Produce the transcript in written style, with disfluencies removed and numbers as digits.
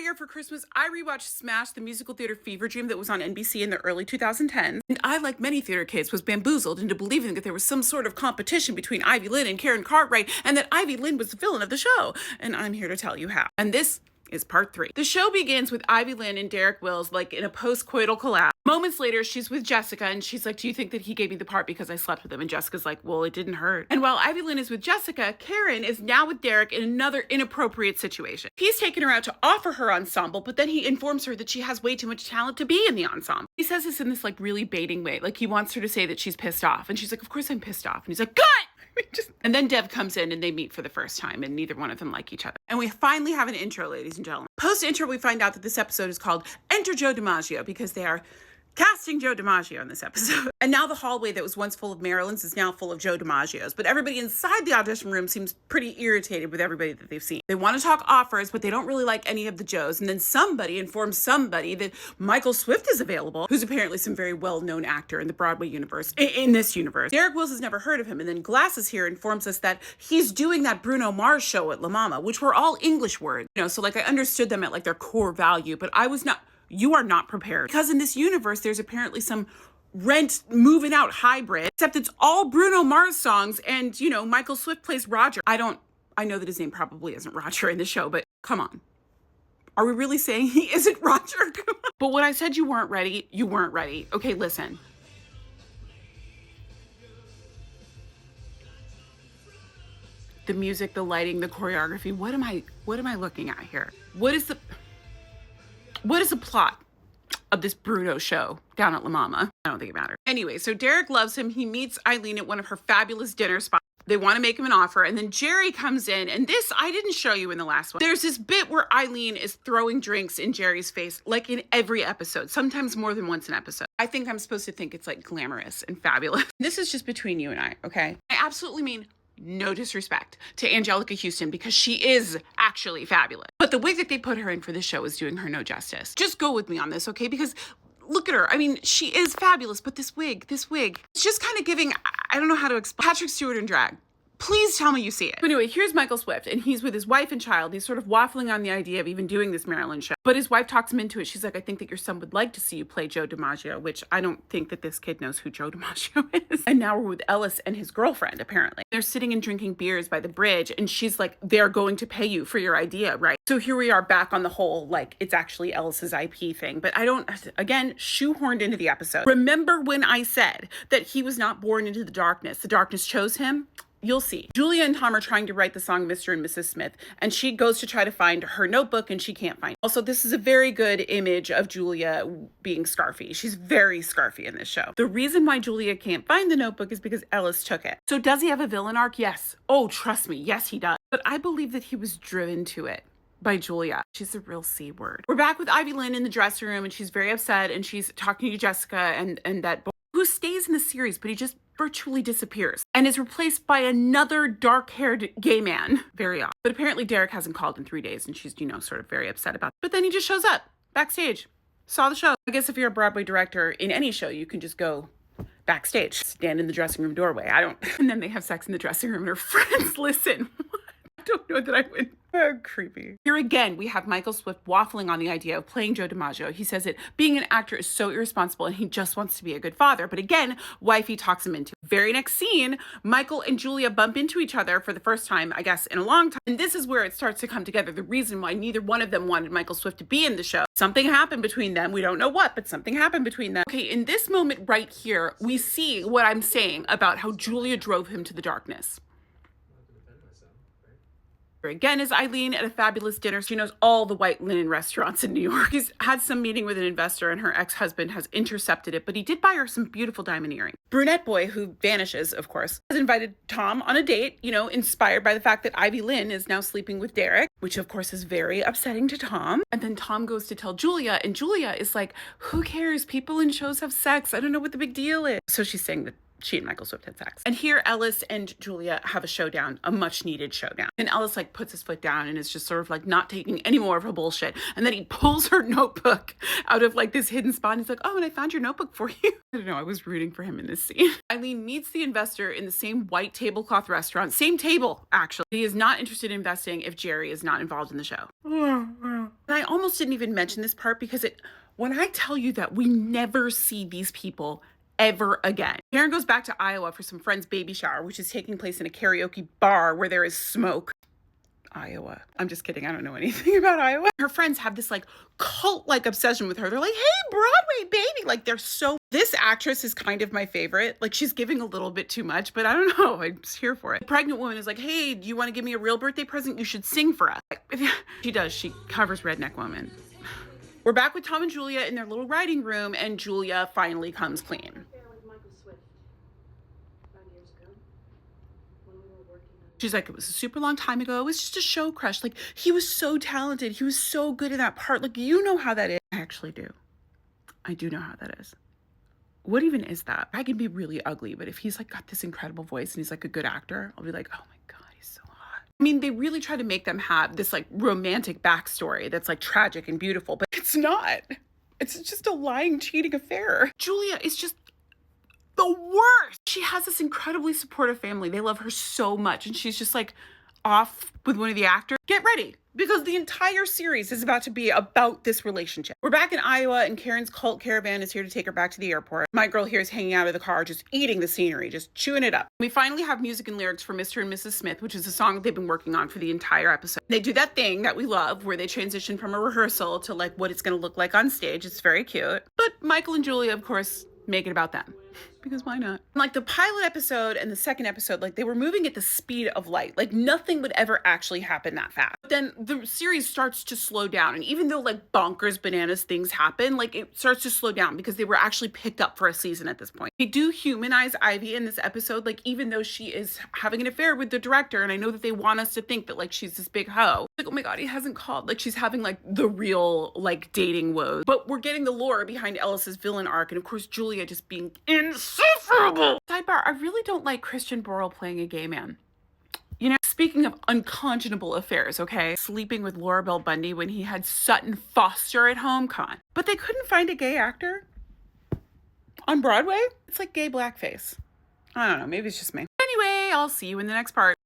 year for Christmas, I rewatched Smash, the musical theater fever dream that was on NBC in the early 2010s. And I, like many theater kids, was bamboozled into believing that there was some sort of competition between Ivy Lynn and Karen Cartwright, and that Ivy Lynn was the villain of the show. And I'm here to tell you how. And this is part 3. The show begins with Ivy Lynn and Derek Wills like in a post-coital collapse. Moments later, she's with Jessica and she's like, do you think that he gave me the part because I slept with him? And Jessica's like, well, it didn't hurt. And while Ivy Lynn is with Jessica, Karen is now with Derek in another inappropriate situation. He's taken her out to offer her ensemble, but then he informs her that she has way too much talent to be in the ensemble. He says this in this like really baiting way. Like he wants her to say that she's pissed off. And she's like, of course I'm pissed off. And he's like, good! And then Dev comes in and they meet for the first time and neither one of them like each other. And we finally have an intro, ladies and gentlemen. Post-intro, we find out that this episode is called Enter Joe DiMaggio because they are casting Joe DiMaggio in this episode. And now the hallway that was once full of Marilyns is now full of Joe DiMaggios. But everybody inside the audition room seems pretty irritated with everybody that they've seen. They want to talk offers, but they don't really like any of the Joes. And then somebody informs somebody that Michael Swift is available, who's apparently some very well-known actor in the Broadway universe, in this universe. Derek Wills has never heard of him. And then Glasses here informs us that he's doing that Bruno Mars show at La Mama, which were all English words. You know, so like I understood them at like their core value, but I was not... You are not prepared. Because in this universe, there's apparently some Rent moving out hybrid, except it's all Bruno Mars songs and, you know, Michael Swift plays Roger. I know that his name probably isn't Roger in the show, but come on. Are we really saying he isn't Roger? But when I said you weren't ready, you weren't ready. Okay, listen. The music, the lighting, the choreography, what am I looking at here? What is the plot of this Bruno show down at La Mama? I don't think it matters. Anyway, so Derek loves him. He meets Eileen at one of her fabulous dinner spots. They want to make him an offer. And then Jerry comes in. And this, I didn't show you in the last one. There's this bit where Eileen is throwing drinks in Jerry's face, like in every episode, sometimes more than once an episode. I think I'm supposed to think it's like glamorous and fabulous. This is just between you and I, okay? I absolutely mean no disrespect to Angelica Houston because she is actually fabulous. But the wig that they put her in for this show is doing her no justice. Just go with me on this, okay? Because look at her. I mean, she is fabulous, but this wig, it's just kind of giving, I don't know how to explain, Patrick Stewart in drag. Please tell me you see it. But anyway, here's Michael Swift, and he's with his wife and child. He's sort of waffling on the idea of even doing this Maryland show. But his wife talks him into it. She's like, I think that your son would like to see you play Joe DiMaggio, which I don't think that this kid knows who Joe DiMaggio is. And now we're with Ellis and his girlfriend, apparently. They're sitting and drinking beers by the bridge, and she's like, they're going to pay you for your idea, right? So here we are back on the whole, like, it's actually Ellis's IP thing. But I don't, again, shoehorned into the episode. Remember when I said that he was not born into the darkness chose him? You'll see. Julia and Tom are trying to write the song Mr. and Mrs. Smith, and she goes to try to find her notebook and she can't find it. Also, this is a very good image of Julia being Scarfy. She's very Scarfy in this show. The reason why Julia can't find the notebook is because Ellis took it. So does he have a villain arc? Yes. Oh, trust me. Yes, he does. But I believe that he was driven to it by Julia. She's a real C word. We're back with Ivy Lynn in the dressing room and she's very upset and she's talking to Jessica and that boy who stays in the series, but he just virtually disappears and is replaced by another dark-haired gay man. Very odd. But apparently Derek hasn't called in 3 days and she's, you know, sort of very upset about it. But then he just shows up backstage. Saw the show. I guess if you're a Broadway director in any show, you can just go backstage, stand in the dressing room doorway. And then they have sex in the dressing room and her friends listen. I don't know that I would. Creepy. Here again, we have Michael Swift waffling on the idea of playing Joe DiMaggio. He says that being an actor is so irresponsible and he just wants to be a good father. But again, wifey talks him into it. Very next scene, Michael and Julia bump into each other for the first time, I guess, in a long time. And this is where it starts to come together. The reason why neither one of them wanted Michael Swift to be in the show. Something happened between them. We don't know what, but something happened between them. Okay, in this moment right here, we see what I'm saying about how Julia drove him to the darkness. Again is Eileen at a fabulous dinner. She knows all the white linen restaurants in New York. She's had some meeting with an investor and her ex-husband has intercepted it, but he did buy her some beautiful diamond earrings. Brunette boy, who vanishes, of course, has invited Tom on a date, you know, inspired by the fact that Ivy Lynn is now sleeping with Derek, which of course is very upsetting to Tom. And then Tom goes to tell Julia, and Julia is like, who cares? People in shows have sex. I don't know what the big deal is. So she's saying that she and Michael Swift had sex. And here Ellis and Julia have a showdown, a much needed showdown. And Ellis like puts his foot down and is just sort of like not taking any more of her bullshit. And then he pulls her notebook out of like this hidden spot. And he's like, oh, and I found your notebook for you. I don't know. I was rooting for him in this scene. Eileen meets the investor in the same white tablecloth restaurant, same table, actually. He is not interested in investing if Jerry is not involved in the show. And I almost didn't even mention this part because when I tell you that we never see these people ever again. Karen goes back to Iowa for some friend's baby shower, which is taking place in a karaoke bar where there is smoke. Iowa. I'm just kidding. I don't know anything about Iowa. Her friends have this like cult-like obsession with her. They're like, hey, Broadway baby. Like this actress is kind of my favorite. Like she's giving a little bit too much, but I don't know. I'm just here for it. The pregnant woman is like, hey, do you want to give me a real birthday present? You should sing for us. She does. She covers Redneck Woman. We're back with Tom and Julia in their little writing room, and Julia finally comes clean. She's like, it was a super long time ago. It was just a show crush. Like, he was so talented. He was so good in that part. Like, you know how that is. I actually do. I do know how that is. What even is that? I can be really ugly, but if he's like got this incredible voice and he's like a good actor, I'll be like, oh my God, he's so hot. I mean, they really try to make them have this like romantic backstory that's like tragic and beautiful, but it's not. It's just a lying, cheating affair. Julia is just the worst. She has this incredibly supportive family. They love her so much. And she's just like off with one of the actors. Get ready, because the entire series is about to be about this relationship. We're back in Iowa and Karen's cult caravan is here to take her back to the airport. My girl here is hanging out of the car, just eating the scenery, just chewing it up. We finally have music and lyrics for Mr. and Mrs. Smith, which is a song that they've been working on for the entire episode. They do that thing that we love where they transition from a rehearsal to like what it's going to look like on stage. It's very cute. But Michael and Julia, of course, make it about them. Because why not? Like the pilot episode and the second episode, like they were moving at the speed of light. Like nothing would ever actually happen that fast. But then the series starts to slow down. And even though like bonkers bananas things happen, like it starts to slow down because they were actually picked up for a season at this point. They do humanize Ivy in this episode, like even though she is having an affair with the director. And I know that they want us to think that like she's this big hoe. Like, oh my God, he hasn't called. Like she's having like the real like dating woes. But we're getting the lore behind Ellis's villain arc. And of course, Julia just being insufferable. Sidebar, I really don't like Christian Borle playing a gay man. You know, speaking of unconscionable affairs, okay? Sleeping with Laura Bell Bundy when he had Sutton Foster at home, come on. But they couldn't find a gay actor on Broadway? It's like gay blackface. I don't know, maybe it's just me. Anyway, I'll see you in the next part.